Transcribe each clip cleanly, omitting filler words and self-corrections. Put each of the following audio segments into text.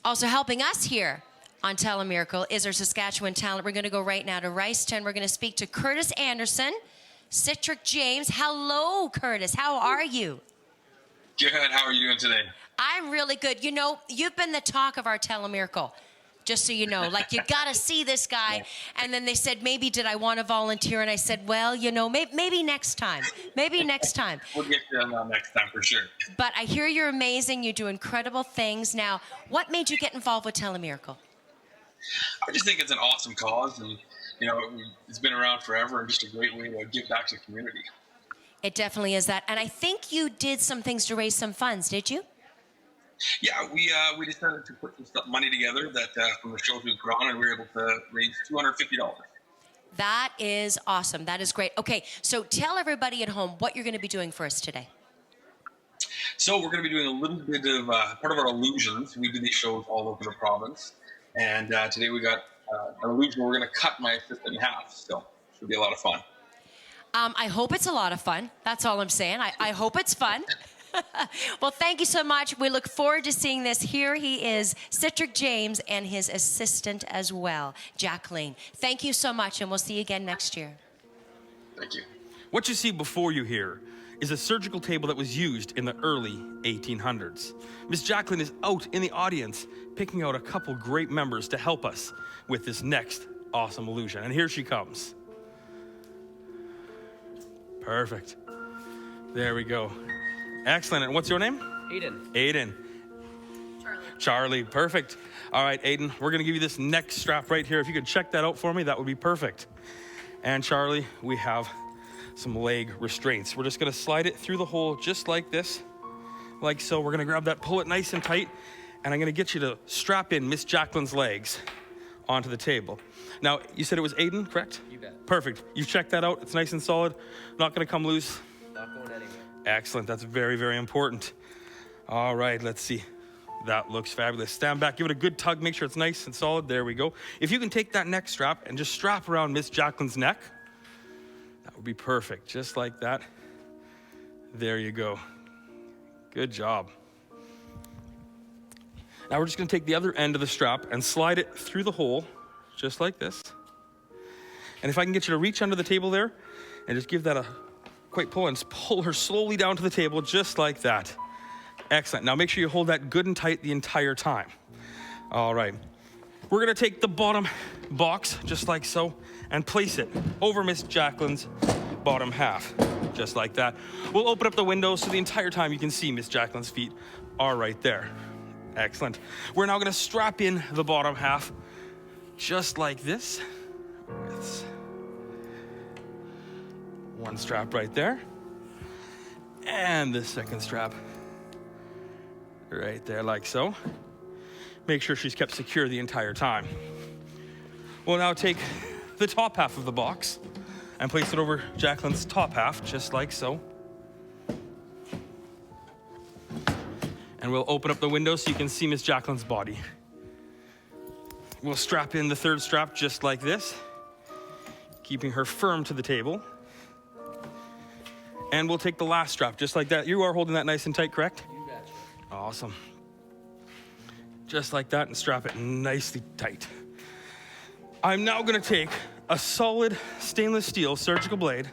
Also helping us here on Telemiracle is our Saskatchewan talent. We're going to go right now to Ricetown. We're going to speak to Curtis Anderson, Citric James. Hello, Curtis. How are you? Good. How are you doing today? I'm really good. You know, you've been the talk of our Telemiracle, just so you know. Like, you got to see this guy. Yeah. And then they said, maybe did I want to volunteer? And I said, well, you know, maybe next time. Maybe next time. We'll get you on that next time for sure. But I hear you're amazing. You do incredible things. Now, what made you get involved with Telemiracle? I just think it's an awesome cause, and you know, it's been around forever, and just a great way to give back to the community. It definitely is that. And I think you did some things to raise some funds, did you? Yeah, we decided to put some money together that from the shows we put on, and we were able to raise $250. That is awesome. That is great. Okay, so tell everybody at home what you're going to be doing for us today. So we're going to be doing a little bit of part of our illusions. We do these shows all over the province, and today we got an illusion where we're going to cut my assistant in half. So it should be a lot of fun. I hope it's a lot of fun. That's all I'm saying. I hope it's fun. Well, thank you so much. We look forward to seeing this. Here he is, Citric James, and his assistant as well, Jacqueline. Thank you so much, and we'll see you again next year. Thank you. What you see before you here is a surgical table that was used in the early 1800s. Miss Jacqueline is out in the audience picking out a couple great members to help us with this next awesome illusion. And here she comes. Perfect. There we go. Excellent. And what's your name? Aiden. Aiden. Charlie. Perfect. All right, Aiden, we're going to give you this neck strap right here. If you could check that out for me, that would be perfect. And Charlie, we have some leg restraints. We're just going to slide it through the hole just like this, like so. We're going to grab that, pull it nice and tight, and I'm going to get you to strap in Miss Jacqueline's legs onto the table. Now, you said it was Aiden, correct? You bet. Perfect. You've checked that out. It's nice and solid. Not going to come loose. Not going anywhere. Excellent. That's very, very important. All right, let's see. That looks fabulous. Stand back, give it a good tug, make sure it's nice and solid. There we go. If you can take that neck strap and just strap around Miss Jacqueline's neck, that would be perfect. Just like that. There you go. Good job. Now we're just going to take the other end of the strap and slide it through the hole, just like this. And if I can get you to reach under the table there and just give that a quick pull and pull her slowly down to the table, just like that. Excellent. Now make sure you hold that good and tight the entire time. All right. We're going to take the bottom box, just like so, and place it over Miss Jacqueline's bottom half, just like that. We'll open up the window so the entire time you can see Miss Jacqueline's feet are right there. Excellent. We're now going to strap in the bottom half, just like this, with one strap right there, and the second strap right there, like so. Make sure she's kept secure the entire time. We'll now take the top half of the box and place it over Jacqueline's top half, just like so. And we'll open up the window so you can see Miss Jacqueline's body. We'll strap in the third strap just like this, keeping her firm to the table. And we'll take the last strap just like that. You are holding that nice and tight, correct? You betcha. Awesome. Just like that, and strap it nicely tight. I'm now going to take a solid stainless steel surgical blade.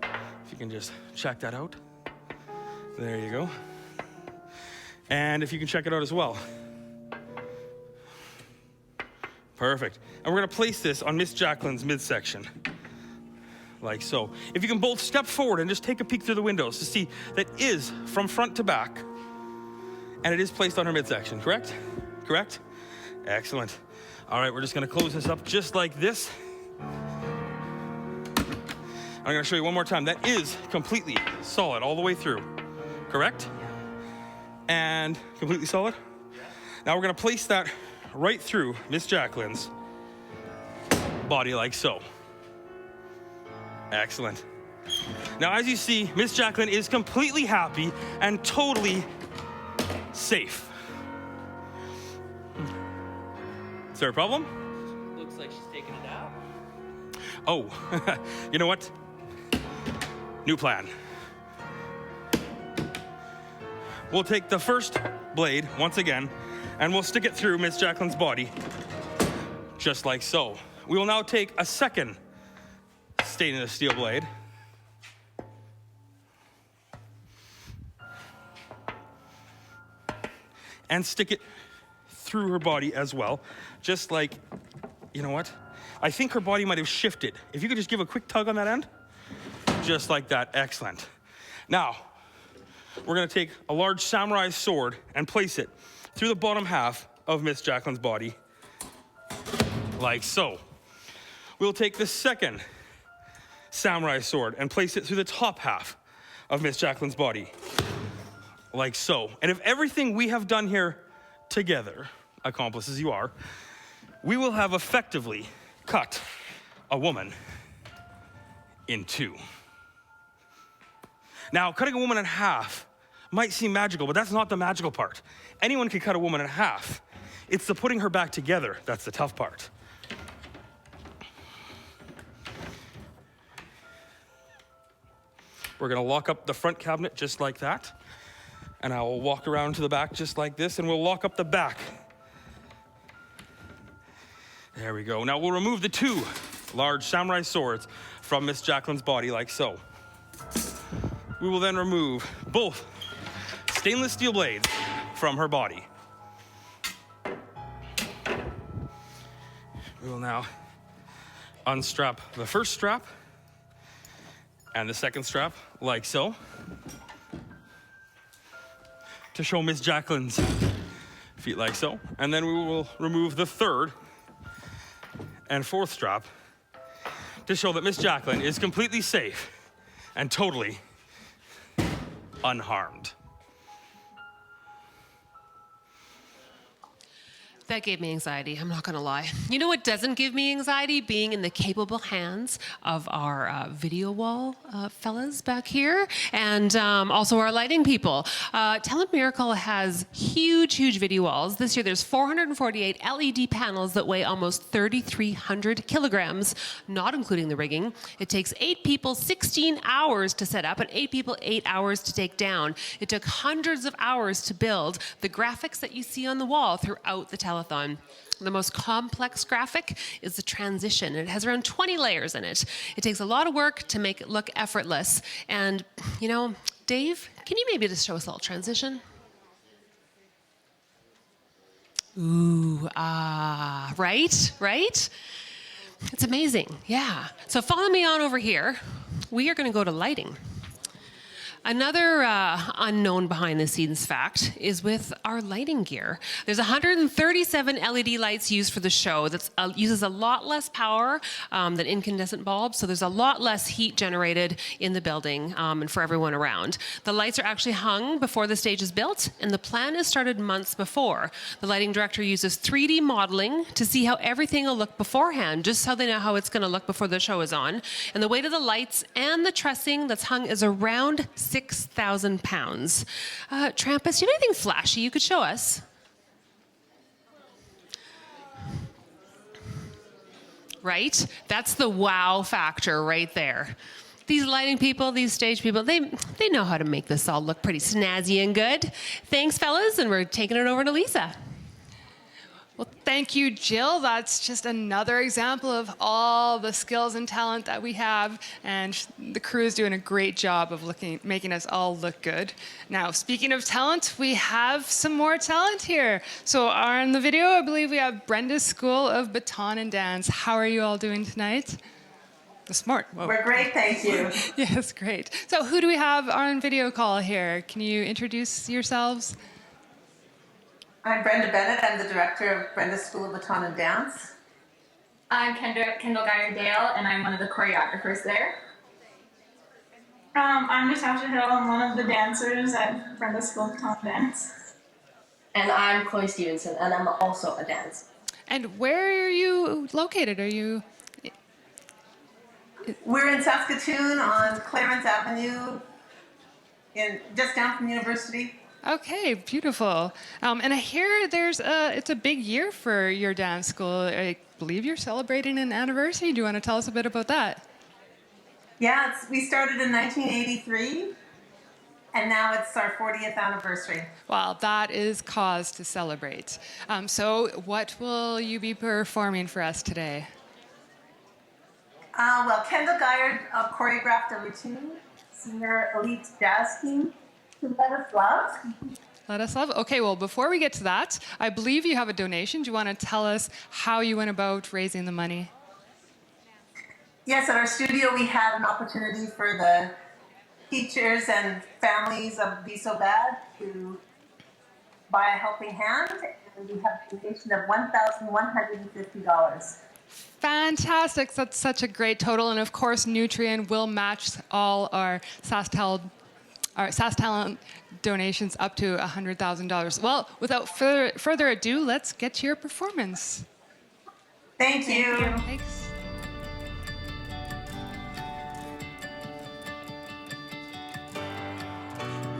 If you can just check that out. There you go. And if you can check it out as well. Perfect. And we're going to place this on Miss Jacqueline's midsection, like so. If you can both step forward and just take a peek through the windows to see that is from front to back, and it is placed on her midsection, correct? Correct? Excellent. All right, we're just going to close this up just like this. I'm going to show you one more time. That is completely solid all the way through, correct? And completely solid? Now we're going to place that right through Miss Jacqueline's body like so. Excellent. Now, as you see, Miss Jacqueline is completely happy and totally safe. Is there a problem? Looks like she's taking a nap. Oh, you know what? New plan. We'll take the first blade once again, and we'll stick it through Miss Jacqueline's body, just like so. We will now take a second stainless steel blade and stick it through her body as well, just like, you know what? I think her body might have shifted. If you could just give a quick tug on that end, just like that, excellent. Now, we're gonna take a large samurai sword and place it through the bottom half of Miss Jacqueline's body, like so. We'll take the second samurai sword and place it through the top half of Miss Jacqueline's body, like so. And if everything we have done here together, accomplices you are, we will have effectively cut a woman in two. Now, cutting a woman in half might seem magical, but that's not the magical part. Anyone can cut a woman in half. It's the putting her back together that's the tough part. We're gonna lock up the front cabinet just like that, and I will walk around to the back just like this, and we'll lock up the back. There we go. Now we'll remove the two large samurai swords from Miss Jacqueline's body like so. We will then remove both stainless steel blades from her body. We will now unstrap the first strap and the second strap like so to show Miss Jacqueline's feet like so. And then we will remove the third and fourth strap to show that Miss Jacqueline is completely safe and totally unharmed. That gave me anxiety, I'm not gonna lie. You know what doesn't give me anxiety? Being in the capable hands of our video wall fellas back here, and also our lighting people. Telemiracle has huge video walls. This year there's 448 LED panels that weigh almost 3,300 kilograms, not including the rigging. It takes 8 people 16 hours to set up and 8 people 8 hours to take down. It took hundreds of hours to build the graphics that you see on the wall throughout the telethon. The most complex graphic is the transition. It has around 20 layers in it. It takes a lot of work to make it look effortless. And, you know, Dave, can you maybe just show us a little transition? Ooh, ah, right? It's amazing, yeah. So follow me on over here. We are gonna go to lighting. Another unknown behind the scenes fact is with our lighting gear. There's 137 LED lights used for the show that uses a lot less power than incandescent bulbs, so there's a lot less heat generated in the building and for everyone around. The lights are actually hung before the stage is built, and the plan is started months before. The lighting director uses 3D modeling to see how everything will look beforehand, just so they know how it's gonna look before the show is on. And the weight of the lights and the trussing that's hung is around 6,000 pounds. Trampus, do you have anything flashy you could show us? Right? That's the wow factor right there. These lighting people, these stage people, they know how to make this all look pretty snazzy and good. Thanks, fellas, and we're taking it over to Lisa. Well, thank you, Jill. That's just another example of all the skills and talent that we have, and the crew is doing a great job of making us all look good. Now, speaking of talent, we have some more talent here. So on the video, I believe we have Brenda's School of Baton and Dance. How are you all doing tonight? Smart. Whoa. We're great, thank you. Yes, great. So who do we have on video call here? Can you introduce yourselves? I'm Brenda Bennett. I'm the director of Brenda's School of Baton and Dance. I'm Kendall Geyer-Dale, and I'm one of the choreographers there. I'm Natasha Hill. I'm one of the dancers at Brenda's School of Baton and Dance. And I'm Chloe Stevenson, and I'm also a dancer. And where are you located? Are you... We're in Saskatoon on Clarence Avenue, just down from University. Okay, beautiful. And I hear it's a big year for your dance school. I believe you're celebrating an anniversary. Do you want to tell us a bit about that? Yeah, we started in 1983, and now it's our 40th anniversary. Wow, that is cause to celebrate. So what will you be performing for us today? Well, Kendall Geyer choreographed a routine, senior elite jazz team to Let Us Love. Let us love. Okay, well, before we get to that, I believe you have a donation. Do you want to tell us how you went about raising the money? Yes, at our studio we had an opportunity for the teachers and families of Be So Bad to buy a helping hand, and we have a donation of $1,150. Fantastic. That's such a great total. And of course, Nutrien will match all our SAS Talent donations up to $100,000. Well, without further ado, let's get to your performance. Thank you. Thanks.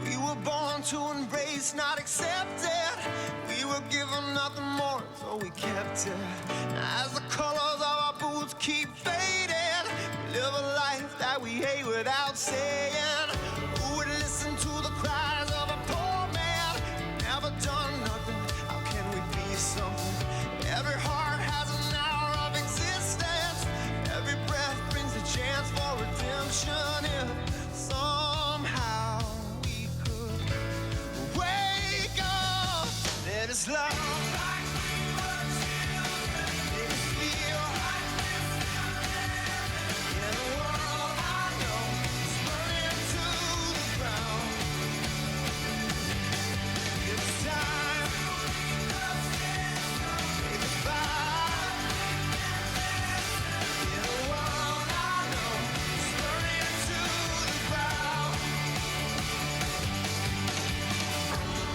We were born to embrace, not accept it. We were given nothing more, so we kept it. As the colors of our boots keep fading, we live a life that we hate without saying. Who would listen to the cries of a poor man? Never done nothing, how can we be something? Every heart has an hour of existence. Every breath brings a chance for redemption. If somehow we could wake up, let us love. Let us feel in a world I know is burning to the ground. It's time. Take us back in a world I know is burning to the ground.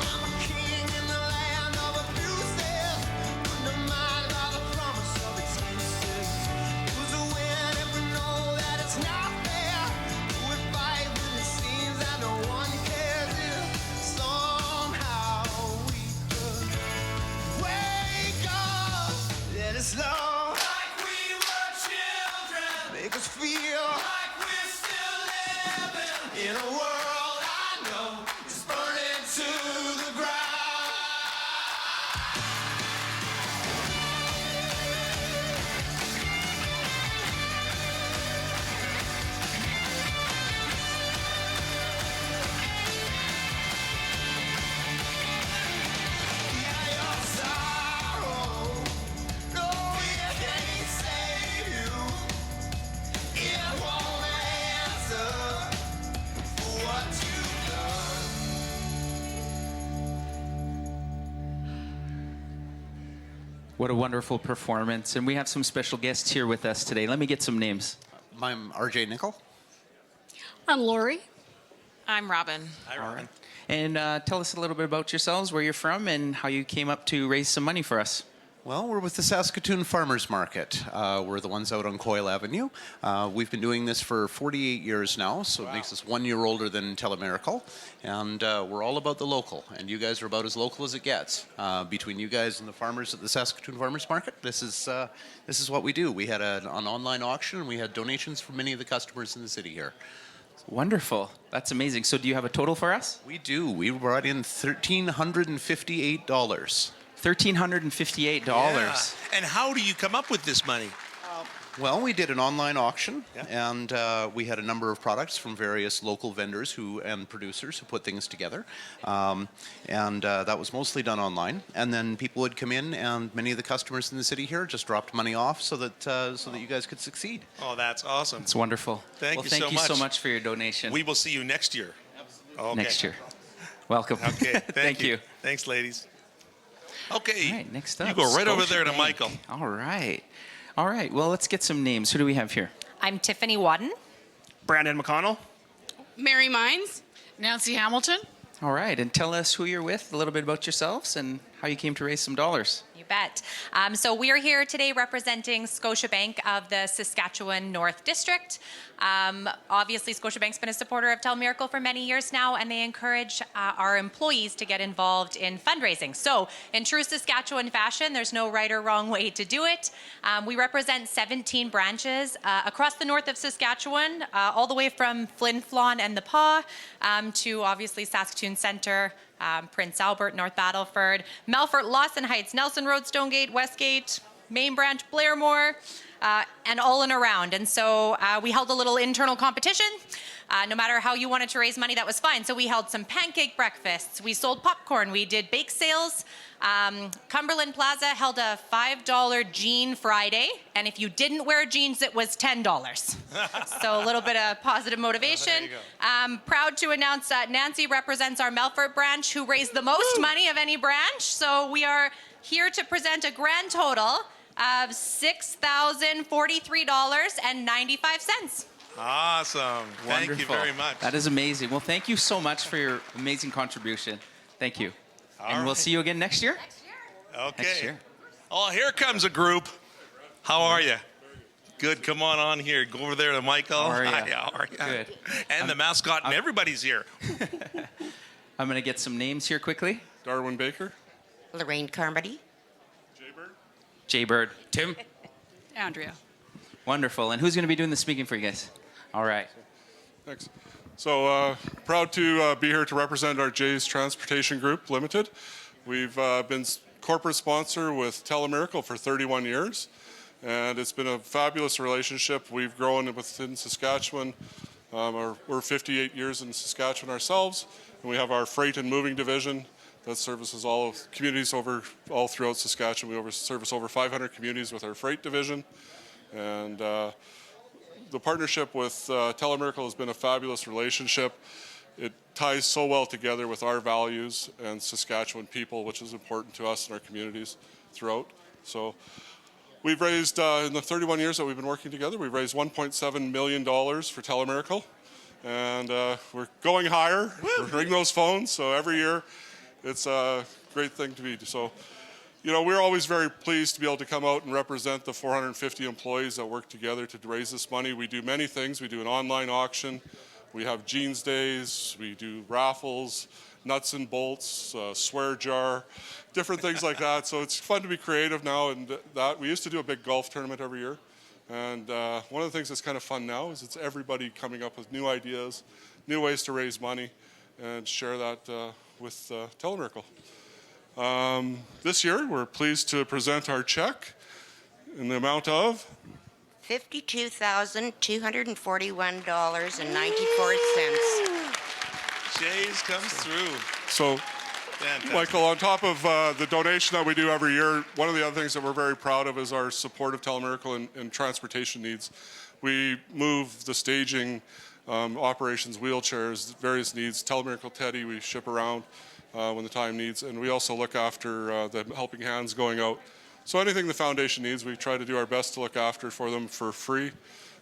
I'm a king in the land of abuses, undermined by the promise of excuses. Who's to win if we know that it's not fair? Who would fight when it seems that no one cares? If somehow we could wake up, let us love like we were children. Make us feel like we're still living in a world I know is burning to the ground. Yeah, your sorrow, no, it can't save you. It won't answer for what you've done. What a wonderful performance. And we have some special guests here with us today. Let me get some names. I'm RJ Nickel. I'm Lori. I'm Robin. Hi, Robin. And tell us a little bit about yourselves, where you're from, and how you came up to raise some money for us. Well, we're with the Saskatoon Farmers Market. We're the ones out on Coyle Avenue. We've been doing this for 48 years now, so it makes us 1 year older than Telemiracle. And we're all about the local, and you guys are about as local as it gets. Between you guys and the farmers at the Saskatoon Farmers Market, this is what we do. We had an online auction, and we had donations from many of the customers in the city here. Wonderful. That's amazing. So do you have a total for us? We do. We brought in $1,358. $1,358. Yeah. And how do you come up with this money? Well, we did an online auction, and we had a number of products from various local vendors and producers who put things together. That was mostly done online. And then people would come in, and many of the customers in the city here just dropped money off so that you guys could succeed. Oh, that's awesome. It's wonderful. Thank you so much for your donation. We will see you next year. Okay. Next year. Welcome. Okay, Thank you. Thanks, ladies. Okay. All right, next up. You go right over there to Scotiabank. Michael. All right. All right. Well, let's get some names. Who do we have here? I'm Tiffany Wadden. Brandon McConnell. Mary Mines. Nancy Hamilton. All right. And tell us who you're with, a little bit about yourselves, and how you came to raise some dollars. You bet. So we are here today representing Scotiabank of the Saskatchewan North District. Obviously, Scotiabank's been a supporter of Telemiracle for many years now, and they encourage our employees to get involved in fundraising. So in true Saskatchewan fashion, there's no right or wrong way to do it. We represent 17 branches across the north of Saskatchewan, all the way from Flin Flon and the Paw to obviously Saskatoon Centre, Prince Albert, North Battleford, Melfort, Lawson Heights, Nelson Road, Stonegate, Westgate, Main Branch, Blairmore, and all and around. And so we held a little internal competition. No matter how you wanted to raise money, that was fine. So we held some pancake breakfasts. We sold popcorn. We did bake sales. Cumberland Plaza held a $5 Jean Friday. And if you didn't wear jeans, it was $10. So a little bit of positive motivation. Proud to announce that Nancy represents our Melfort branch, who raised the most money of any branch. So we are here to present a grand total of $6,043.95. Awesome. Thank you Wonderful. very much. That is amazing. Well, thank you so much for your amazing contribution. Thank you. And we'll see you again next year? Okay. Next year. Oh, here comes a group. How are you? Good. Come on here. Go over there to Michael. How are ya? Hi, how are ya? Good. And the mascot and everybody's here. I'm going to get some names here quickly. Darwin Baker. Lorraine Carmody. Jay Bird. Tim. Andrea. Wonderful. And who's going to be doing the speaking for you guys? All right. Thanks. So proud to be here to represent our Jay's Transportation Group Limited. We've been corporate sponsor with Telemiracle for 31 years, and it's been a fabulous relationship. We've grown within Saskatchewan. We're 58 years in Saskatchewan ourselves, and we have our freight and moving division that services all of communities all throughout Saskatchewan. We service over 500 communities with our freight division, and the partnership with Telemiracle has been a fabulous relationship. It ties so well together with our values and Saskatchewan people, which is important to us and our communities throughout. So we've raised, in the 31 years that we've been working together, we've raised $1.7 million for Telemiracle. And we're going higher. We're ringing those phones. So every year, it's a great thing to be. So, you know, we're always very pleased to be able to come out and represent the 450 employees that work together to raise this money. We do many things. We do an online auction. We have jeans days. We do raffles, nuts and bolts, swear jar, different things like that. So it's fun to be creative now. And that we used to do a big golf tournament every year. And one of the things that's kind of fun now is it's everybody coming up with new ideas, new ways to raise money, and share that with Telemiracle. This year, we're pleased to present our check in the amount of $52,241.94. Jay's comes through. So, Fantastic. Michael, on top of the donation that we do every year, one of the other things that we're very proud of is our support of Telemiracle in transportation needs. We move the staging operations, wheelchairs, various needs. Telemiracle Teddy, we ship around when the time needs, and we also look after the helping hands going out. So anything the foundation needs, we try to do our best to look after for them for free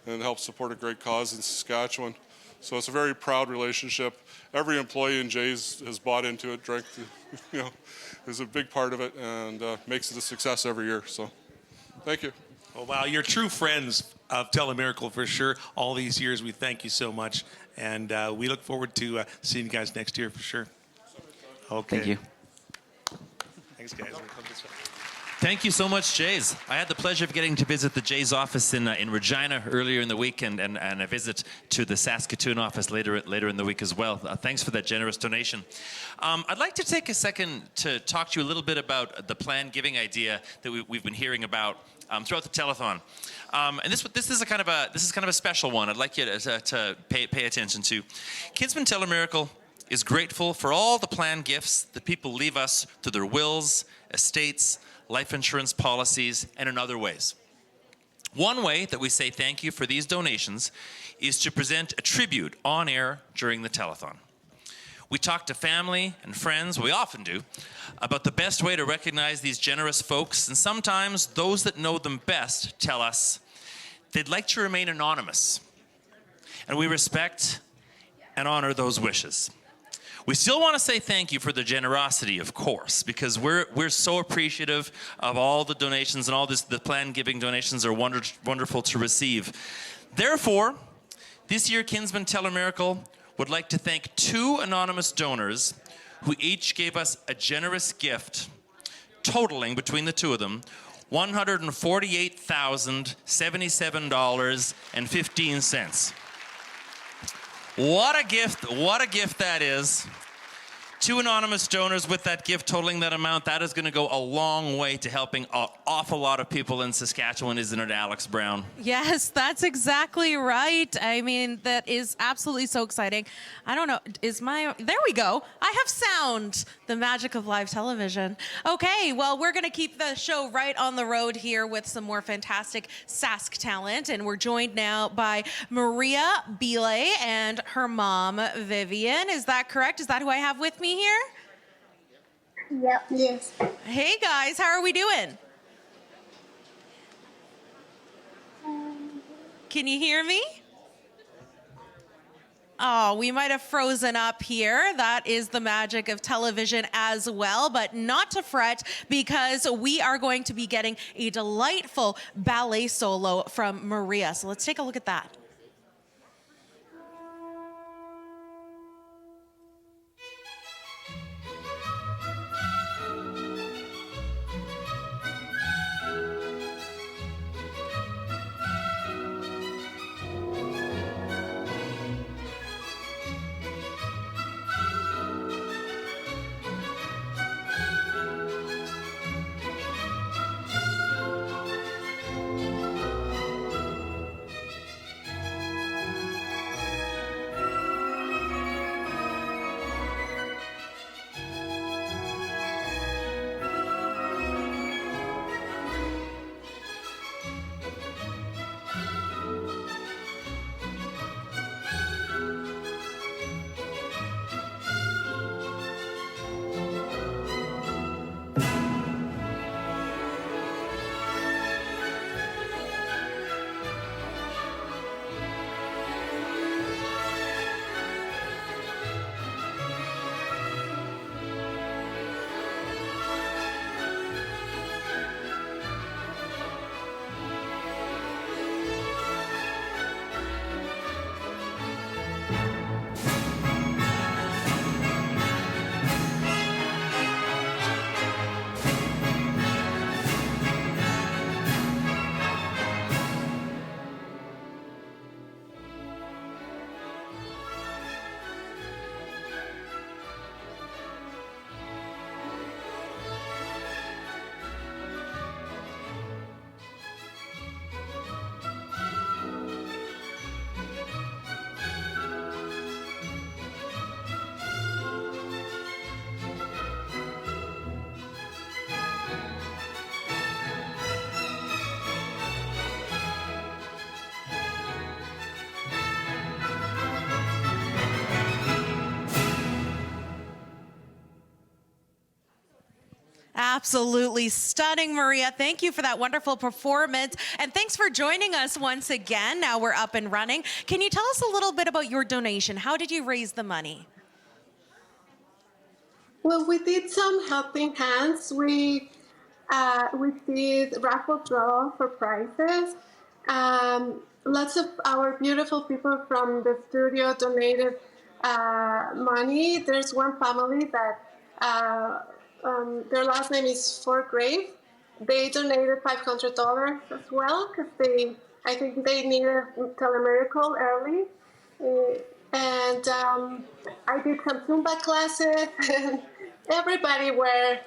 and help support a great cause in Saskatchewan. So it's a very proud relationship. Every employee in Jay's has bought into it, is a big part of it, and makes it a success every year. So thank you. Oh, wow, you're true friends of Telemiracle for sure. All these years, we thank you so much, and we look forward to seeing you guys next year for sure. Okay. Thank you. Thanks, guys. We'll come this way. Thank you so much, Jays. I had the pleasure of getting to visit the Jays office in Regina earlier in the week, and a visit to the Saskatoon office later in the week as well. Thanks for that generous donation. I'd like to take a second to talk to you a little bit about the planned giving idea that we've been hearing about throughout the telethon. And this is kind of a special one. I'd like you to pay attention to. Kinsman Telemiracle is grateful for all the planned gifts that people leave us through their wills, estates, life insurance policies, and in other ways. One way that we say thank you for these donations is to present a tribute on air during the telethon. We talk to family and friends, we often do, about the best way to recognize these generous folks, and sometimes those that know them best tell us they'd like to remain anonymous. And we respect and honor those wishes. We still want to say thank you for the generosity, of course, because we're so appreciative of all the donations and all this. The planned giving donations are wonderful to receive. Therefore, this year Kinsman Telemiracle would like to thank 2 anonymous donors who each gave us a generous gift, totaling between the 2 of them $148,077.15. What a gift that is. 2 anonymous donors with that gift totaling that amount, that is going to go a long way to helping an awful lot of people in Saskatchewan, isn't it, Alex Brown? Yes, that's exactly right. I mean, that is absolutely so exciting. I don't know, there we go. I have sound, the magic of live television. Okay, well, we're going to keep the show right on the road here with some more fantastic Sask talent. And we're joined now by Maria Belay and her mom, Vivian. Is that correct? Is that who I have with me here? Yep. Yes. Hey guys, how are we doing? Can you hear me? Oh, we might have frozen up here. That is the magic of television as well, but not to fret because we are going to be getting a delightful ballet solo from Maria. So let's take a look at that. Absolutely stunning, Maria. Thank you for that wonderful performance. And thanks for joining us once again. Now we're up and running. Can you tell us a little bit about your donation? How did you raise the money? Well, we did some helping hands. We did raffle draw for prizes. Lots of our beautiful people from the studio donated money. There's one family that their last name is Forgrave. They donated $500 as well because I think they needed Telemiracle early. And I did some Zumba classes, and everybody were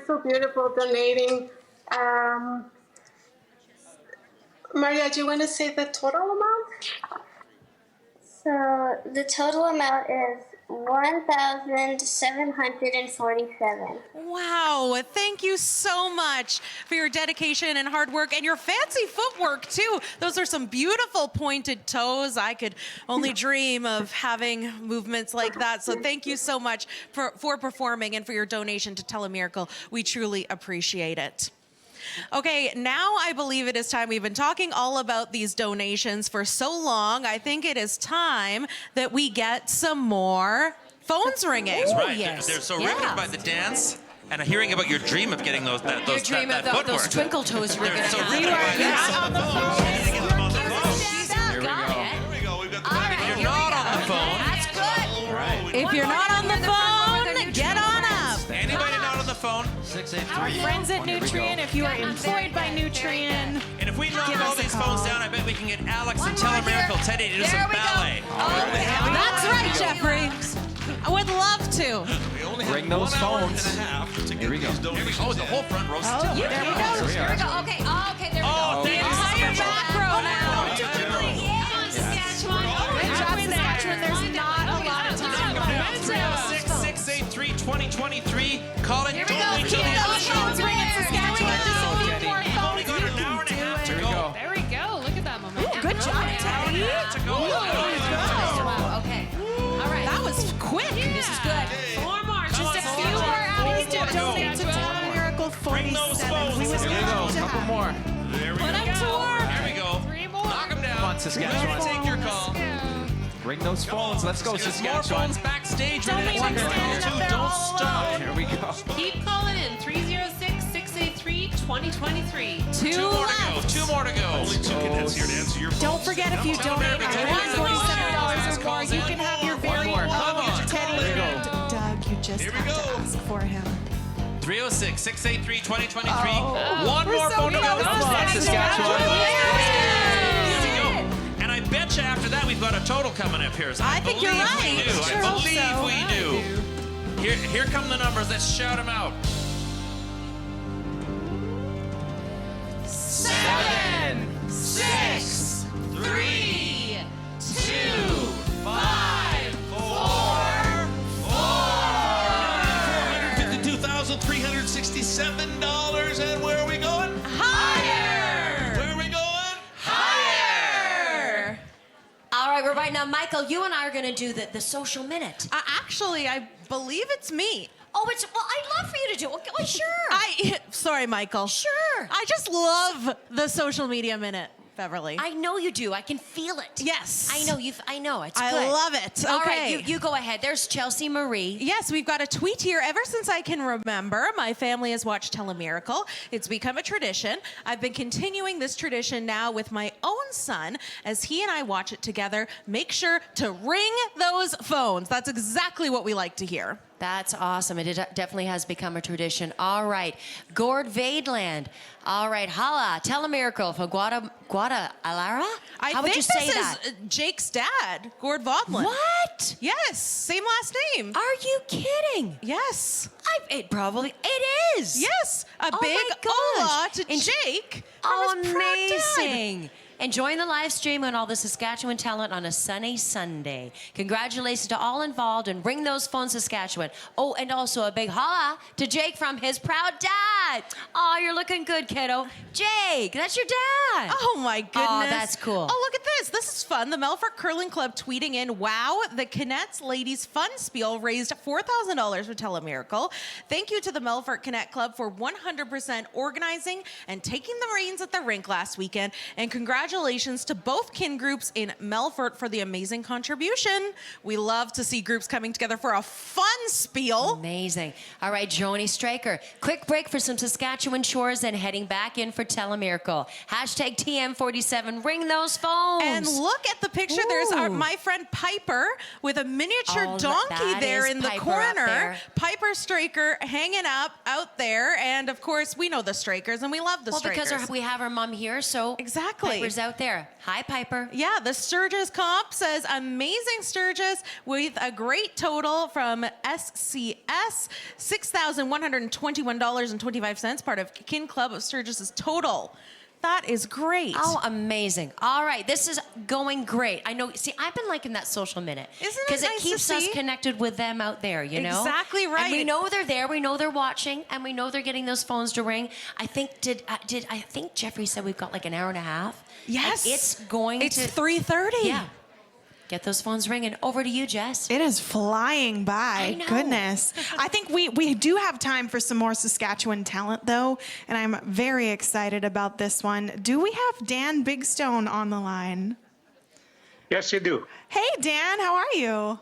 so beautiful donating. Maria, do you want to say the total amount? So the total amount is $1,747. Wow, thank you so much for your dedication and hard work and your fancy footwork too. Those are some beautiful pointed toes. I could only dream of having movements like that. So thank you so much for performing and for your donation to Telemiracle. We truly appreciate it. Okay, now I believe it is time. We've been talking all about these donations for so long. I think it is time that we get some more phones ringing. That's right. They're so riveted by the dance and hearing about your dream of getting that footwork. Those twinkle toes you were going to have. Riveted by this. on the phone. There we go. We've got the if you're not on the phone. That's good. Right. If you're not on the phone, get on up. Anybody not on the phone? 683. Our friends at Nutrien, if you are employed by Nutrien. And if we knock all these phones down, I bet we can get Alex and Telemiracle Teddy to do some ballet. That's right, Jeffrey. I would love to. Bring those phones. Here we go. Oh, the whole front row. Oh, here we go. Here we go. Okay. Oh, okay. There we go. The entire back row now. Saskatchewan, there's not a lot of time. 663-2023. Call it. Here we Don't go. wait till the end of the show. Phones ringing Saskatchewan. Just a few more phones. We got an hour and a half to go. There we go. Look at that momentum. Good job, Teddy. To go. Wow. Okay. All right. That was quick. This is good. Four more. Just a few more out to donate to Telemiracle 47. We would Here we go. love to Couple have more. There we Put go. them to work. Here we go. Three more. Knock them down. Come on, Saskatchewan. Take your call. Bring those phones. Let's go, More Saskatchewan. phones backstage. Don't We're leave gonna them standing up there don't all stop. alone. Here we go. Keep calling in 306-683-2023. Two more to go. Two more to go. Only two cadets here to answer your phone. Don't forget, if you donate $147 or more, you can have your very more. own Come on. Teddy There we go. and Doug. You just Here we have to go. ask for him. 306-683-2023. One We're more so phone to go. close. Come on, Saskatchewan. Here we go. And I bet you after that we've got a total coming up here. So I think you're believe right. We do. Sure I hope believe so. we do. Here come the numbers. Let's shout them out. 7, 6, 3, 2, 5, 4, $452,367. And where are we going? Higher. Where are we going? Higher. All right, we're right now. Michael, you and I are going to do the social minute. Actually, I believe it's me. Oh, well, I'd love for you to do it. Okay, sure. Sorry, Michael. Sure. I just love the social media minute, Beverly. I know you do. I can feel it. Yes. I know. I know. It's I good. love it. All Okay. right, you go ahead. There's Chelsea Marie. Yes, we've got a tweet here. Ever since I can remember, my family has watched Telemiracle. It's become a tradition. I've been continuing this tradition now with my own son as he and I watch it together. Make sure to ring those phones. That's exactly what we like to hear. That's awesome. It definitely has become a tradition. All right. Gord Vadeland. All right. Hala. Telemiracle for Guadalajara? How would you say this that? is Jake's dad, Gord Vaudlin. What? Yes. Same last name. Are you kidding? Yes. It is. Yes. A Oh big my hola gosh. to Jake. Oh, from his proud dad. amazing. Enjoying the live stream and all the Saskatchewan talent on a sunny Sunday. Congratulations to all involved and ring those phones, Saskatchewan. Oh, and also a big holla to Jake from his proud dad. Oh, you're looking good, kiddo. Jake, that's your dad. Oh my goodness. Oh, that's cool. Oh, look at this. This is fun. The Melfort Curling Club tweeting in, wow, the Canets Ladies Fun Spiel raised $4,000 for Telemiracle. Thank you to the Melfort Canet Club for 100% organizing and taking the reins at the rink last weekend. And congratulations to both kin groups in Melfort for the amazing contribution. We love to see groups coming together for a fun spiel. Amazing. All right, Joni Straker. Quick break for some Saskatchewan chores and heading back in for Telemiracle. Hashtag TM47. Ring those phones. And look at the picture. There's my friend Piper with a miniature donkey that there is in the Piper up corner. there. Piper Straker hanging up out there. And of course, we know the Strakers and we love the Strakers. Because we have our mom here, so exactly. Piper's out there. Hi, Piper. Yeah, the Sturgis comp says amazing Sturgis with a great total from SCS, $6,121.25, part of Kin Club of Sturgis's total. That is great. Oh, amazing. All right, this is going great. I know, see, I've been liking that social minute. Isn't it Because nice it to keeps us see? connected with them out there, you know? Exactly right. And we know they're there, we know they're watching, and we know they're getting those phones to ring. I think, I think Jeffrey said we've got like an hour and a half? Yes. And it's going It's to... 3:30. Yeah. Get those phones ringing. Over to you, Jess. It is flying by. I know. Goodness. I think we do have time for some more Saskatchewan talent, though, and I'm very excited about this one. Do we have Dan Bigstone on the line? Yes, you do. Hey, Dan, how are you?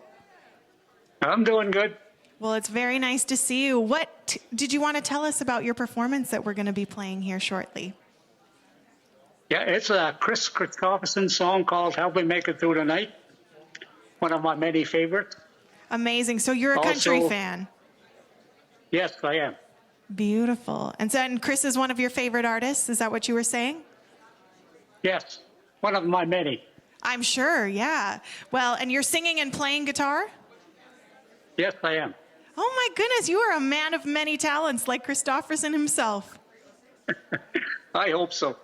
I'm doing good. Well, it's very nice to see you. What did you want to tell us about your performance that we're going to be playing here shortly? Yeah, it's a Chris Christopherson song called Help Me Make It Through the Night. One of my many favorites. Amazing. So you're a country Also- fan. Yes, I am. Beautiful. And Chris is one of your favorite artists. Is that what you were saying? Yes, one of my many. I'm sure, yeah. Well, and you're singing and playing guitar? Yes, I am. Oh my goodness, you are a man of many talents like Christopherson himself. I hope so.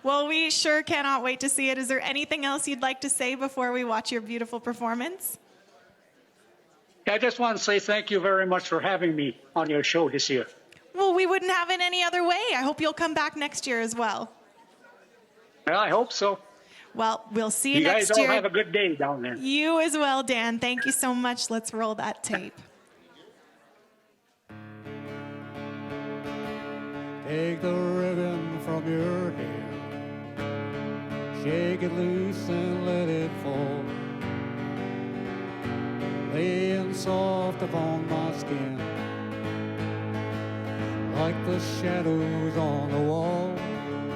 Well, we sure cannot wait to see it. Is there anything else you'd like to say before we watch your beautiful performance? I just want to say thank you very much for having me on your show this year. Well, we wouldn't have it any other way. I hope you'll come back next year as well. Well, I hope so. Well, we'll see you You guys next all year. have a good day down there. You as well, Dan. Thank you so much. Let's roll that tape. Take the ribbon from your hair, shake it loose and let it fall, laying soft upon my skin, like the shadows on the wall. Come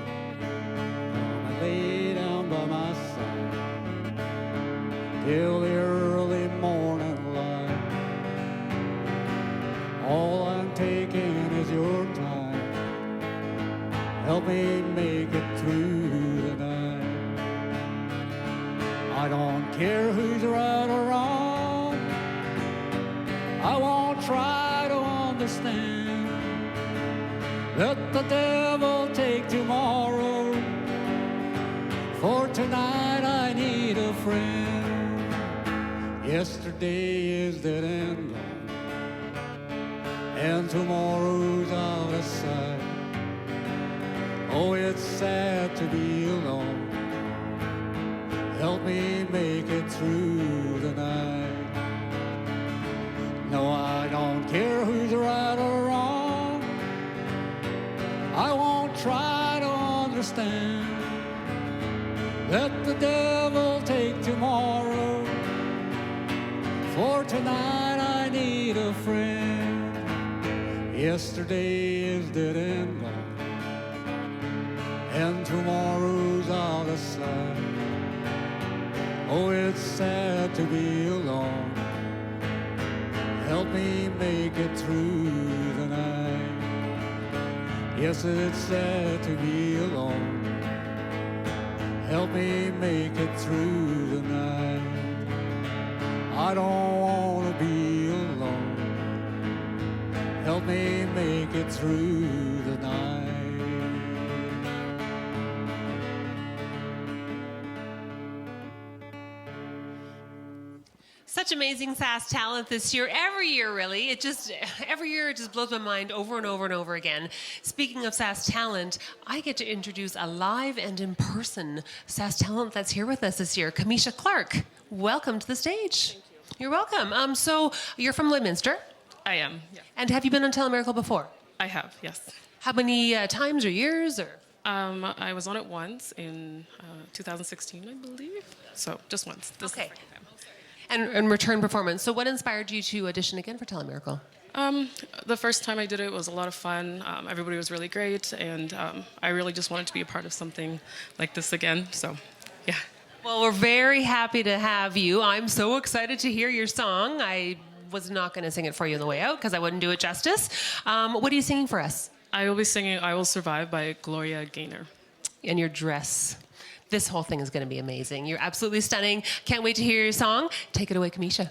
and lay down by my side till the early morning light. All I'm taking is your time. Help me make it through the night. I don't care who's right or wrong. I won't try to understand. Let the devil take tomorrow. For tonight I need a friend. Yesterday is dead and gone, and tomorrow's out of sight. Oh, it's sad to be alone. Help me make it through the night. No, I don't care who's right or wrong. I won't try to understand. Let the devil take tomorrow. For tonight I need a friend. Yesterday is dead and gone, and tomorrow's out of sight. Oh, it's sad to be alone. Help me make it through the night. Yes, it's sad to be alone. Help me make it through the night. I don't want to be alone. Help me make it through the night. Such amazing Sass talent this year. Every year, really. Every year it just blows my mind over and over and over again. Speaking of Sass talent, I get to introduce a live and in-person Sass talent that's here with us this year. Kamisha Clark, welcome to the stage. You're welcome. So you're from Lloydminster? I am, yeah. And have you been on Telemiracle before? I have, yes. How many times or years? Or I was on it once in 2016, I believe. So just once. This okay. And return performance. So what inspired you to audition again for Telemiracle? The first time I did it was a lot of fun. Everybody was really great, and I really just wanted to be a part of something like this again. So, yeah. Well, we're very happy to have you. I'm so excited to hear your song. I was not going to sing it for you on the way out because I wouldn't do it justice. What are you singing for us? I will be singing I Will Survive by Gloria Gaynor. And your dress. This whole thing is going to be amazing. You're absolutely stunning. Can't wait to hear your song. Take it away, Kamisha.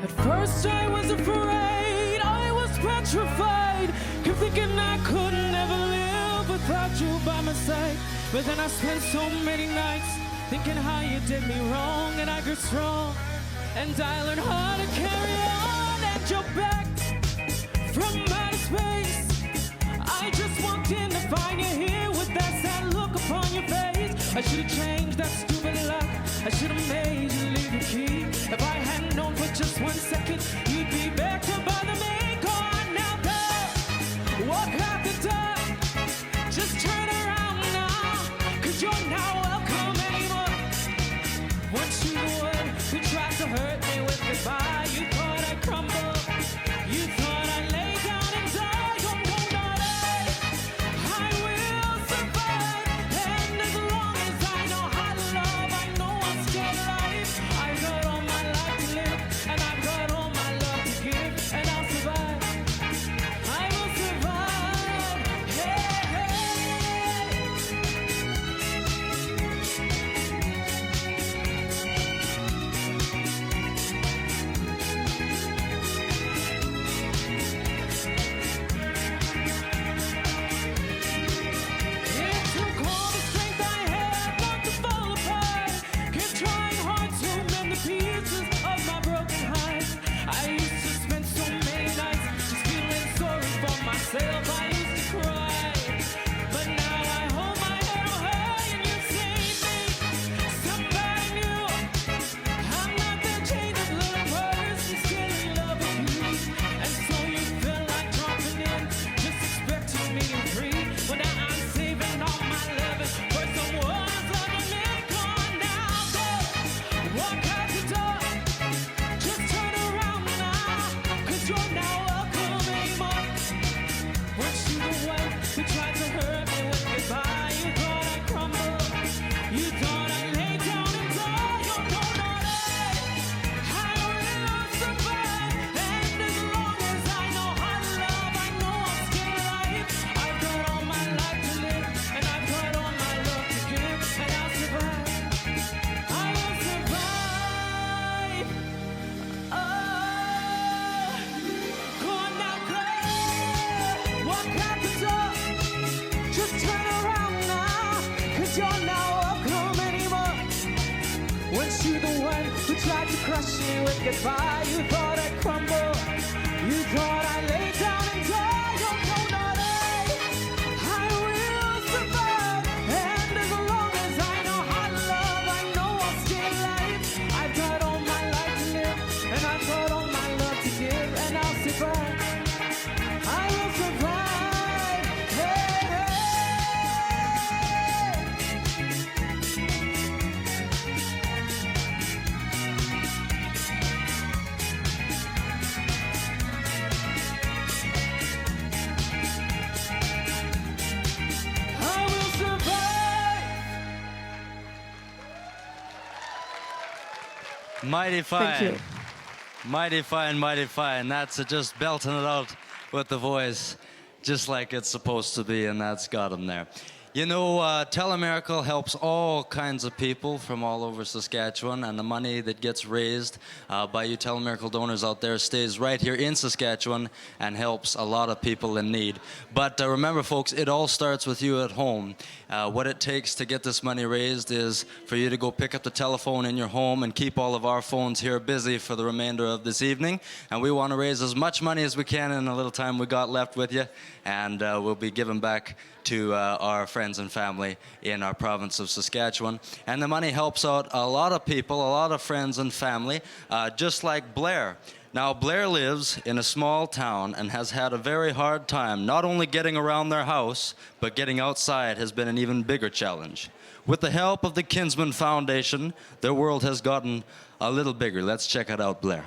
At first I was afraid, I was petrified, kept thinking I could never live without you by my side. But then I spent so many nights thinking how you did me wrong, and I grew strong, and I learned how to carry on at your back from outer space. I just walked in to find you here with that sad look upon your face. I should have changed that stupid lock. I should have made you leave the key. If I hadn't known for just 1 second, you'd be back to bother me. Go on now, go. Walk out the door. Just turn around now, 'cause you're not welcome anymore. Once you the one who tried to hurt me with goodbye, you thought I'd crumble. You thought I'd lay down and die. Don't go naughty. I will survive. And as long as I know how to love, I know I'm still alive. I've got all my life to live, and I've got all my love to give, and I'll survive. I will survive. Hey, hey. It took all the strength I had not to fall apart. Kept trying hard to mend the pieces of my broken heart. I used to spend so many nights just feeling sorry for myself. I used to cry, but now I hold my head on high and you save me. Somebody new. I'm not that changed little person still in love with you. And so you feel like dropping in, just expecting me to free. But now I'm saving all my loving for someone who's loving me. Gone now, go. Walk out the door. Just turn around now, 'cause you're not welcome anymore. Once you the one who tried to hurt me with goodbye, you thought I'd crumble. You thought I'd lay down and die. You're no naughty. I will survive. And as long as I know how to love, I know I'm still alive. I've got all my life to live, and I've got all my love to give, and I'll survive. I will survive. Oh, go on now, go. Walk out the door. Just turn around now, 'cause you're not welcome anymore. Once you the one who tried to crush me with goodbye, you thought I'd crumble. You thought I'd lay down and die. You're no naughty. I will survive. And as long as I know how to love, I know I'm still alive. I've got all my life to live, and I've got all my love to give, and I'll survive. I will survive. Hey, hey. I will survive. Mighty fine. Thank you. Mighty fine, mighty fine. That's just belting it out with the voice, just like it's supposed to be, and that's got him there. You know, Telemiracle helps all kinds of people from all over Saskatchewan, and the money that gets raised by you Telemiracle donors out there stays right here in Saskatchewan and helps a lot of people in need. But remember, folks, it all starts with you at home. What it takes to get this money raised is for you to go pick up the telephone in your home and keep all of our phones here busy for the remainder of this evening. And we want to raise as much money as we can in the little time we got left with you, and we'll be giving back to our friends and family in our province of Saskatchewan. And the money helps out a lot of people, a lot of friends and family, just like Blair. Now, Blair lives in a small town and has had a very hard time. Not only getting around their house, but getting outside has been an even bigger challenge. With the help of the Kinsman Foundation, their world has gotten a little bigger. Let's check it out, Blair.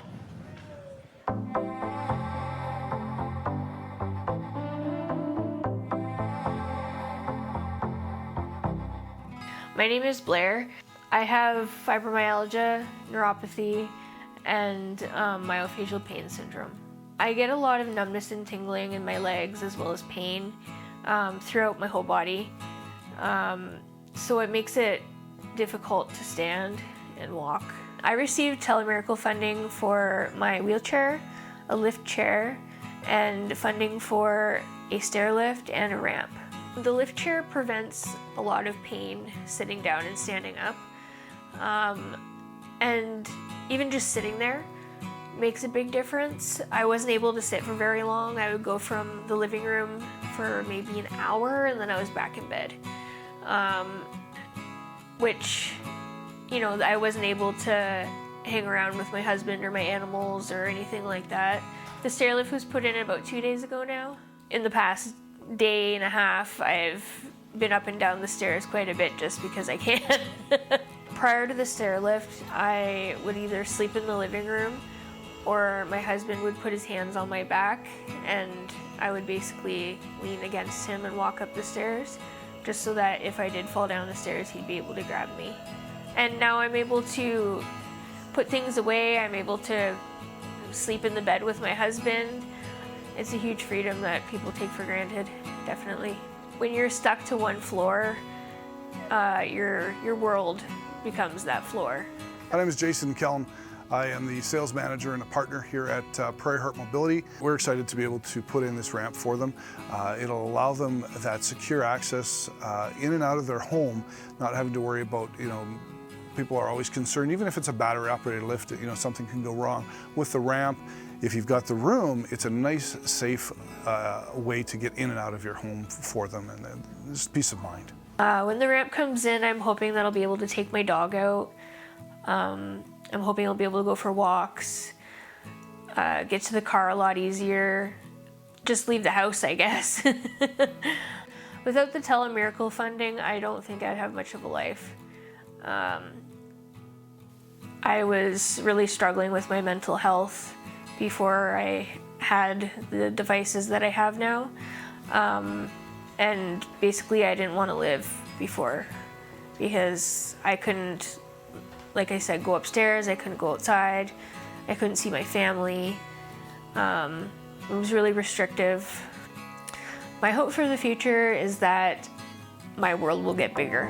My name is Blair. I have fibromyalgia, neuropathy, and myofascial pain syndrome. I get a lot of numbness and tingling in my legs as well as pain throughout my whole body. So it makes it difficult to stand and walk. I received Telemiracle funding for my wheelchair, a lift chair, and funding for a stair lift and a ramp. The lift chair prevents a lot of pain sitting down and standing up. And even just sitting there makes a big difference. I wasn't able to sit for very long. I would go from the living room for maybe an hour and then I was back in bed. which, you know, I wasn't able to hang around with my husband or my animals or anything like that. The stair lift was put in about 2 days ago now. In the past day and a half, I've been up and down the stairs quite a bit just because I can. Prior to the stair lift, I would either sleep in the living room or my husband would put his hands on my back and I would basically lean against him and walk up the stairs, just so that if I did fall down the stairs, he'd be able to grab me. And now I'm able to put things away. I'm able to sleep in the bed with my husband. It's a huge freedom that people take for granted, definitely. When you're stuck to one floor, your world becomes that floor. My name is Jason Kellum. I am the sales manager and a partner here at Prairie Heart Mobility. We're excited to be able to put in this ramp for them. It'll allow them that secure access in and out of their home, not having to worry about, people are always concerned, even if it's a battery operated lift, something can go wrong. With the ramp, if you've got the room, it's a nice, safe way to get in and out of your home for them, and just peace of mind. When the ramp comes in, I'm hoping that I'll be able to take my dog out. I'm hoping I'll be able to go for walks, get to the car a lot easier, just leave the house, I guess. Without the Telemiracle funding, I don't think I'd have much of a life. I was really struggling with my mental health before I had the devices that I have now. And basically I didn't want to live before because I couldn't, like I said, go upstairs, I couldn't go outside, I couldn't see my family. It was really restrictive. My hope for the future is that my world will get bigger.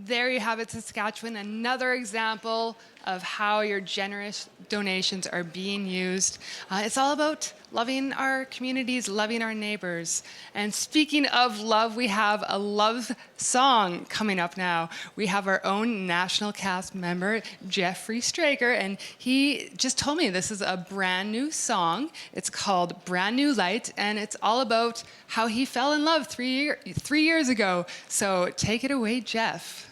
There you have it, Saskatchewan, another example of how your generous donations are being used. It's all about loving our communities, loving our neighbors. And speaking of love, we have a love song coming up now. We have our own national cast member, Jeffrey Straker, and he just told me this is a brand new song. It's called Brand New Light, and it's all about how he fell in love 3 years ago. So take it away, Jeff.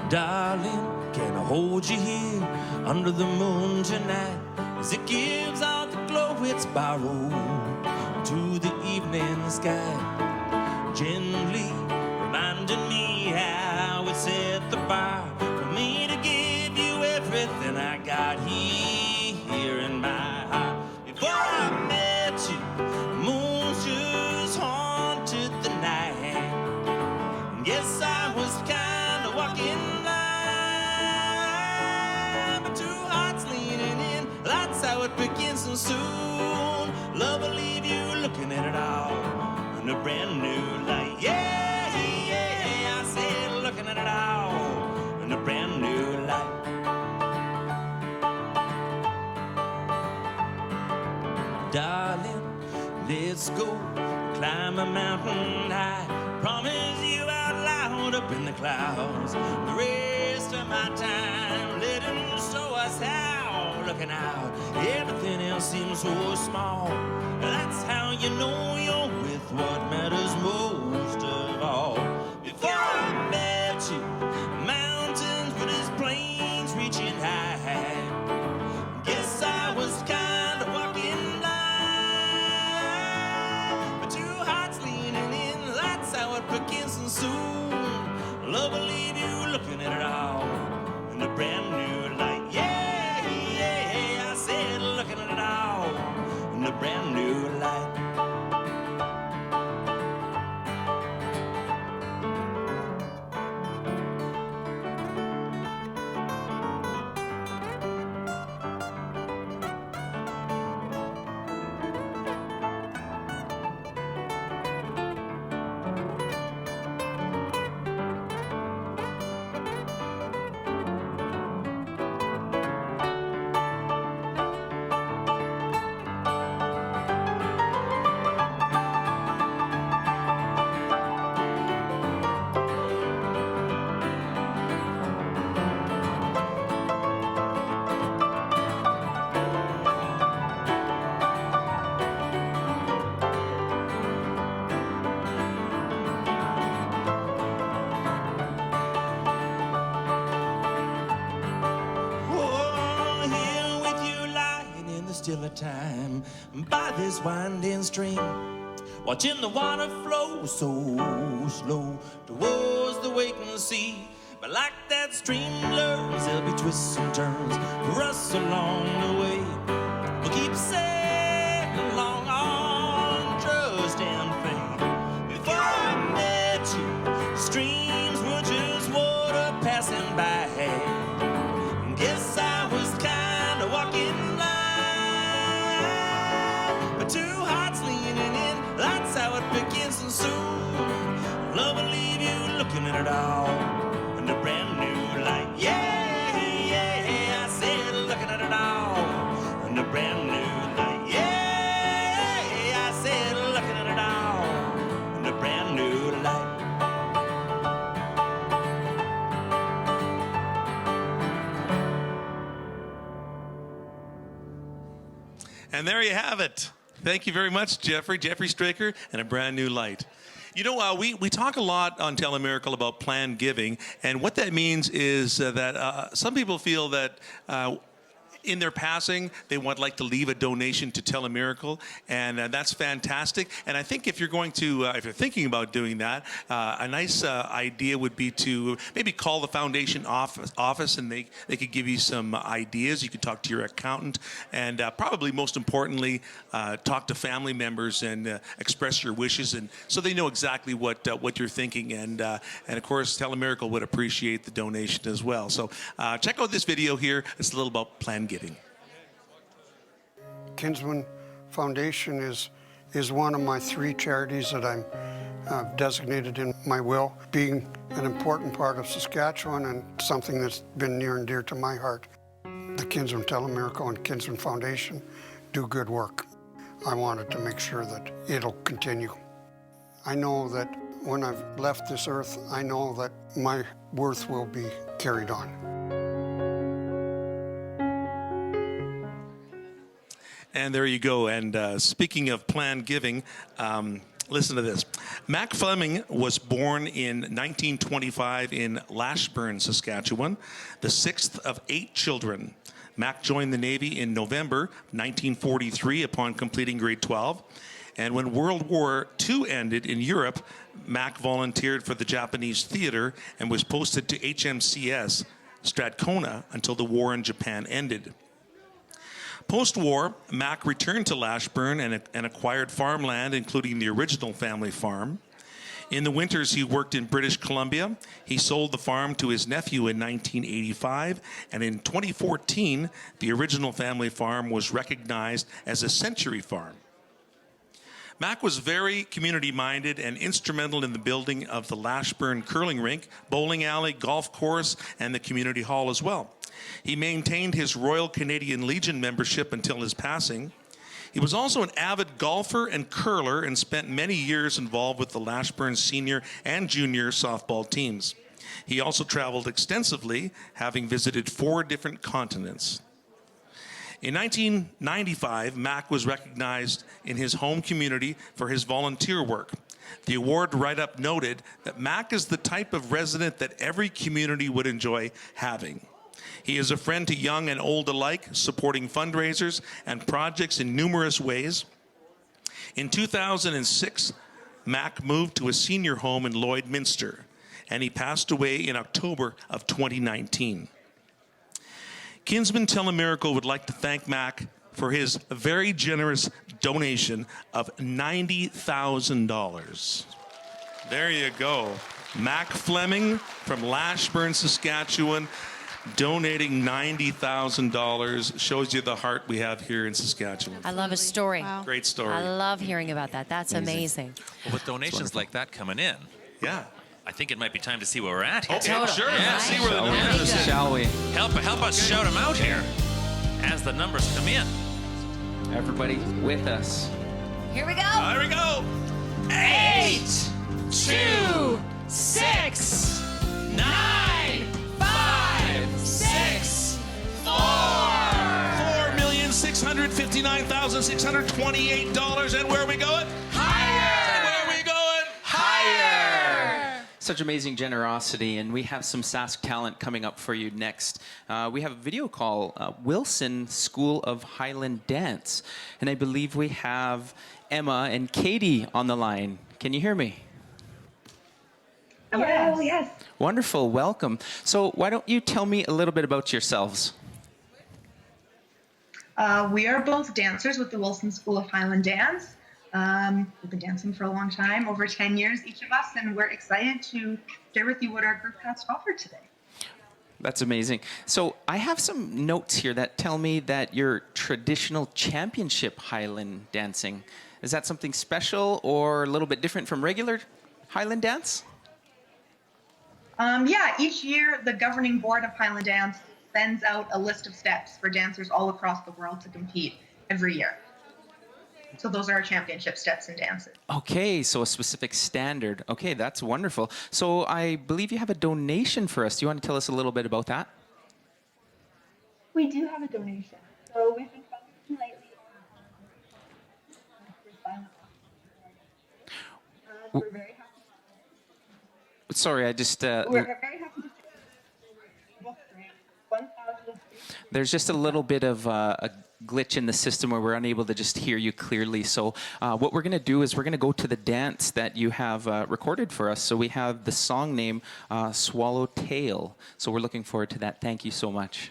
Darling, can I hold you here under the moon tonight as it gives out the glow it's borrowed to the evening sky, gently reminding me how it set the bar for me to give you everything I got here in my heart. Before I met you, the moon just haunted the night. Yes, I was kind of walking blind, but two hearts leaning in, that's how it begins so soon. Love will leave you looking at it all in a brand new light. Yeah, yeah, I said looking at it all in a brand new light. Darling, let's go climb a mountain high. Promise you out loud up in the clouds. The rest of my time, let him show us how. Looking out, everything else seems so small. That's how you know you're with what matters most of all. Before I met you, mountains with his plains reaching high. Guess I was kind of walking blind, but two hearts leaning in, that's how it begins and soon. Love will leave you looking at it all in a brand new light. Yeah, yeah, I said looking at it all in a brand new light. still a time by this winding stream, watching the water flow so slow towards the waiting sea. But like that stream learns, there'll be twists and turns for us along the way. We'll keep sailing along on, trust and faith. Before I met you, streams were just water passing by. Guess I was kind of walking line, but two hearts leaning in, that's how it begins. And soon love will leave you looking at it all in a brand new light. Yeah, yeah, I said looking at it all in a brand new light. Yeah, I said looking at it all in a brand new light. And there you have it. Thank you very much, Jeffrey Straker, and a brand new light. You know, we talk a lot on Telemiracle about planned giving, and what that means is that some people feel that in their passing, they would like to leave a donation to Telemiracle, and that's fantastic. And I think if you're going to, if you're thinking about doing that, a nice idea would be to maybe call the foundation office, and they could give you some ideas. You could talk to your accountant, and probably most importantly, talk to family members and express your wishes, and so they know exactly what you're thinking. And of course, Telemiracle would appreciate the donation as well. So check out this video here. It's a little about planned giving. Kinsman Foundation is one of my 3 charities that I'm designated in my will, being an important part of Saskatchewan and something that's been near and dear to my heart. The Kinsman Telemiracle and Kinsman Foundation do good work. I wanted to make sure that it'll continue. I know that when I've left this earth, I know that my worth will be carried on. And there you go. And speaking of planned giving, listen to this. Mac Fleming was born in 1925 in Lashburn, Saskatchewan, the 6th of 8 children. Mac joined the Navy in November 1943 upon completing grade 12. And when World War II ended in Europe, Mac volunteered for the Japanese theater and was posted to HMCS Strathcona until the war in Japan ended. Post-war, Mac returned to Lashburn and acquired farmland, including the original family farm. In the winters, he worked in British Columbia. He sold the farm to his nephew in 1985, and in 2014, the original family farm was recognized as a century farm. Mac was very community-minded and instrumental in the building of the Lashburn curling rink, bowling alley, golf course, and the community hall as well. He maintained his Royal Canadian Legion membership until his passing. He was also an avid golfer and curler and spent many years involved with the Lashburn senior and junior softball teams. He also traveled extensively, having visited 4 different continents. In 1995, Mac was recognized in his home community for his volunteer work. The award write-up noted that Mac is the type of resident that every community would enjoy having. He is a friend to young and old alike, supporting fundraisers and projects in numerous ways. In 2006, Mac moved to a senior home in Lloydminster, and he passed away in October of 2019. Kinsman Telemiracle would like to thank Mac for his very generous donation of $90,000. There you go. Mac Fleming from Lashburn, Saskatchewan, donating $90,000. Shows you the heart we have here in Saskatchewan. I love his story. Wow. Great story. I love hearing about that. That's amazing. Well, with donations like that coming in, yeah, I think it might be time to see where we're at here. Okay, totally. Sure. Yeah. Let's see where the numbers are. Shall we? Help us shout them out here as the numbers come in. Everybody with us. Here we go. Here we go. 8, 2, 6, 9, 5, 6, 4. $4,659,628. And where are we going? Higher. Where are we going? Higher. Such amazing generosity, and we have some Sask talent coming up for you next. We have a video call, Wilson School of Highland Dance, and I believe we have Emma and Katie on the line. Can you hear me? Hello, yes. Wonderful, welcome. So why don't you tell me a little bit about yourselves? We are both dancers with the Wilson School of Highland Dance. We've been dancing for a long time, over 10 years each of us, and we're excited to share with you what our group has to offer today. That's amazing. So I have some notes here that tell me that you're traditional championship Highland dancing. Is that something special or a little bit different from regular Highland dance? Yeah, each year the governing board of Highland Dance sends out a list of steps for dancers all across the world to compete every year. So those are our championship steps in dances. Okay, so a specific standard. Okay, that's wonderful. So I believe you have a donation for us. Do you want to tell us a little bit about that? We do have a donation. So we've been focusing lately on we're very happy. Sorry, I just... We're very happy to There's just a little bit of a glitch in the system where we're unable to just hear you clearly. So what we're going to do is we're going to go to the dance that you have recorded for us. So we have the song name, Swallowtail. So we're looking forward to that. Thank you so much.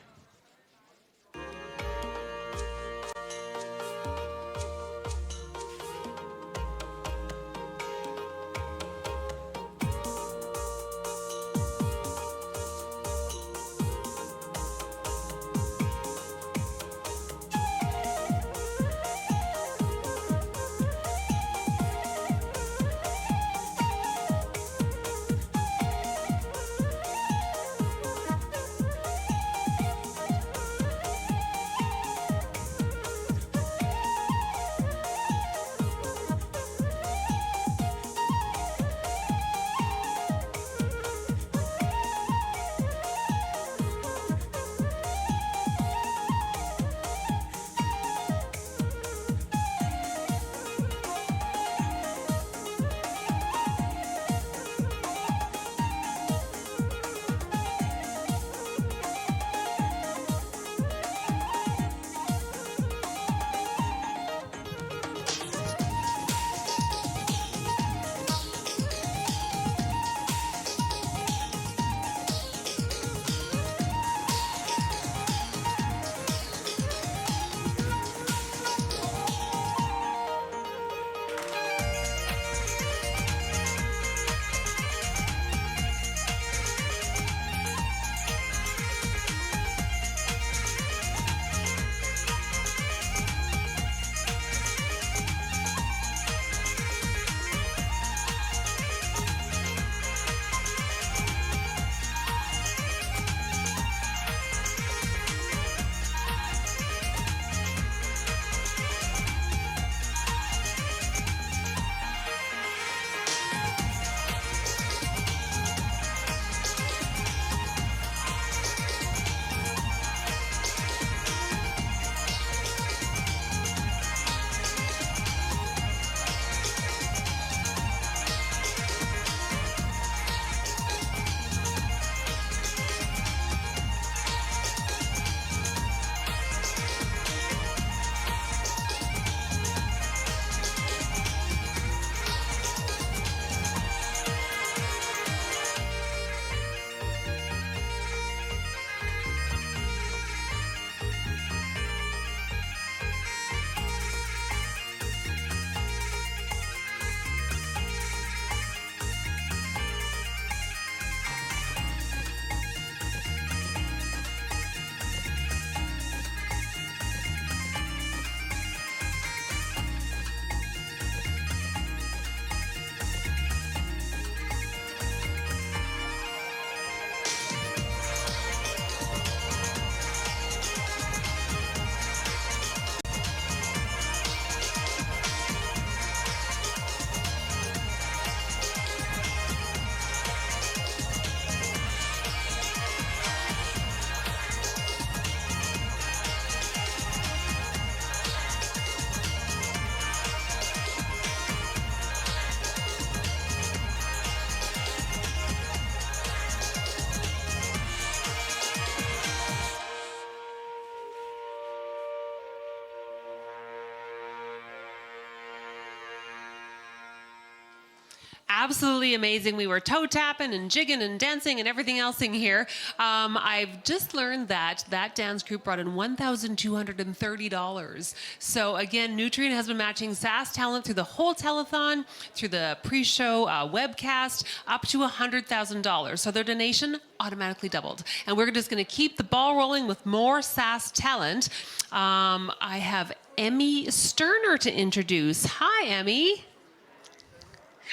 absolutely amazing. We were toe tapping and jigging and dancing and everything else in here. I've just learned that dance group brought in $1,230. So again, Nutrien has been matching SAS talent through the whole telethon, through the pre-show webcast, up to $100,000. So their donation automatically doubled. And we're just going to keep the ball rolling with more SAS talent. I have Emmy Sterner to introduce. Hi, Emmy.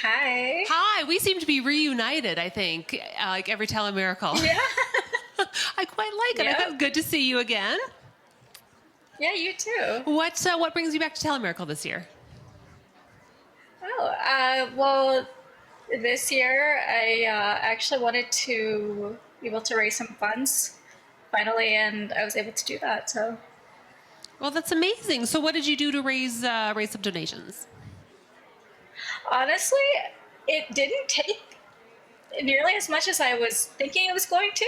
Hi. Hi. We seem to be reunited, I think, like every Telemiracle. Yeah. I quite like it. Yeah. I thought good to see you again. Yeah, you too. What brings you back to Telemiracle this year? Oh, well, this year I actually wanted to be able to raise some funds finally, and I was able to do that. So. Well, that's amazing. So what did you do to raise some donations? Honestly, it didn't take nearly as much as I was thinking it was going to.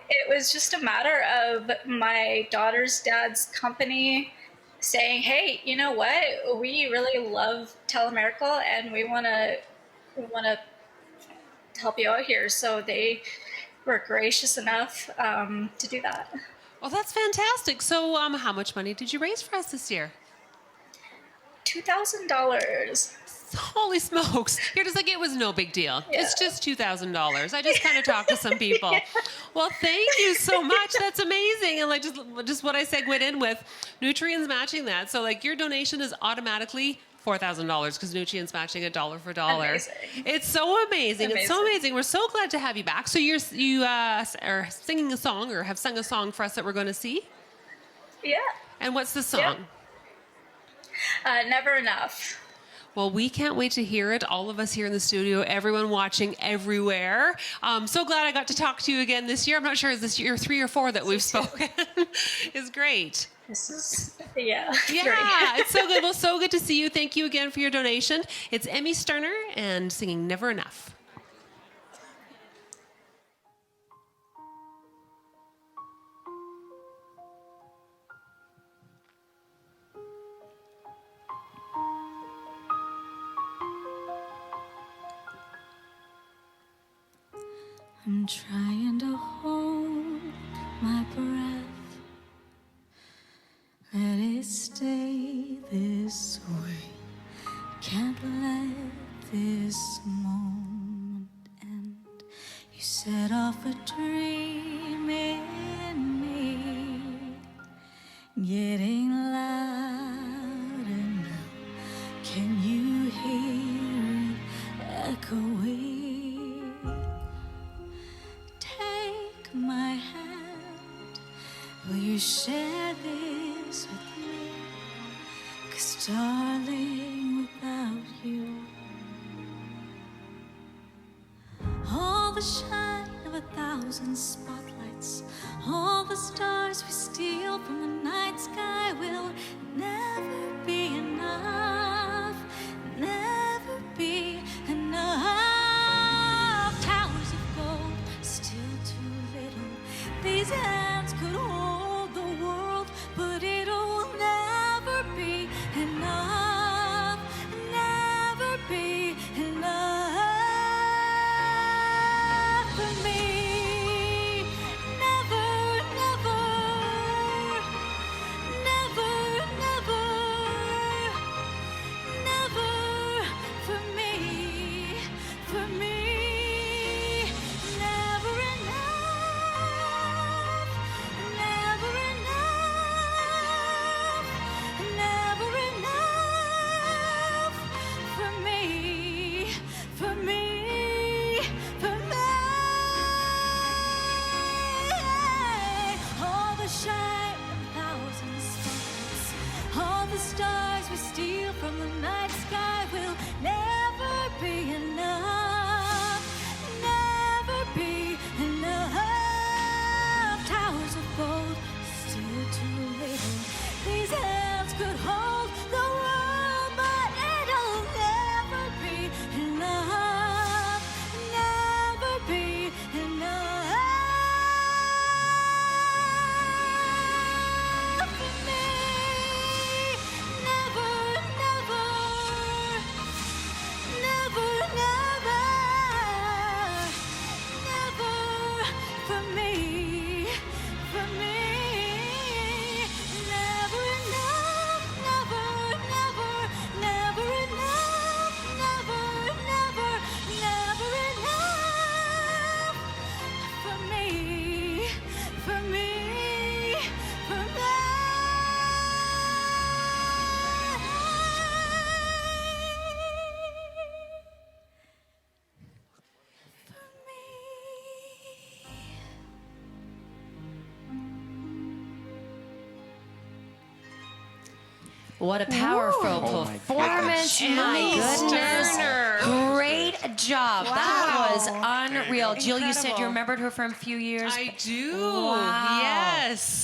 It was just a matter of my daughter's dad's company saying, hey, you know what? We really love Telemiracle and we want to help you out here. So they were gracious enough to do that. Well, that's fantastic. So how much money did you raise for us this year? $2,000. Holy smokes. You're just like, it was no big deal. Yeah. It's just $2,000. I just kind of talked to some people. Yeah. Well, thank you so much. That's amazing. And like just what I segued in with, Nutrien's matching that. So like your donation is automatically $4,000 because Nutrien's matching it dollar for dollar. Amazing. It's so amazing. It's so amazing. We're so glad to have you back. So you are singing a song or have sung a song for us that we're going to see? Yeah. And what's the song? Yeah. Never Enough. Well, we can't wait to hear it. All of us here in the studio, everyone watching everywhere. So glad I got to talk to you again this year. I'm not sure, is this year 3 or 4 that we've spoken? It's great. This is, yeah. Yeah, it's so good. Well, so good to see you. Thank you again for your donation. It's Emmy Sterner and singing Never Enough. I'm trying to hold my breath. Let it stay this way. Can't let this moment end. You set off a dream in me, getting louder now. Can you hear it echoing? My hand, will you share this with me? 'Cause darling, without you, all the shine of 1,000 spotlights, all the stars we steal from the night sky will never be enough, never be enough. Towers of gold, still too little. These hands could hold the world, but it'll never be enough, never be enough for me. Never, never, never, never, never for me, for me. Never enough, never enough, never enough for me, for me, for me. All the shine of 1,000 stars, all the stars we steal from the night sky will never be enough, never be enough. Towers of gold, still too little. These hands could hold the world, but it'll never be enough, never be enough for me. Never, never, never, never. What a powerful Oh, my performance. goodness. My Emmy goodness. Sterner. Great job. That was unreal. Jill, you said you Incredible. remembered her from a few years. I do. Wow. Yes.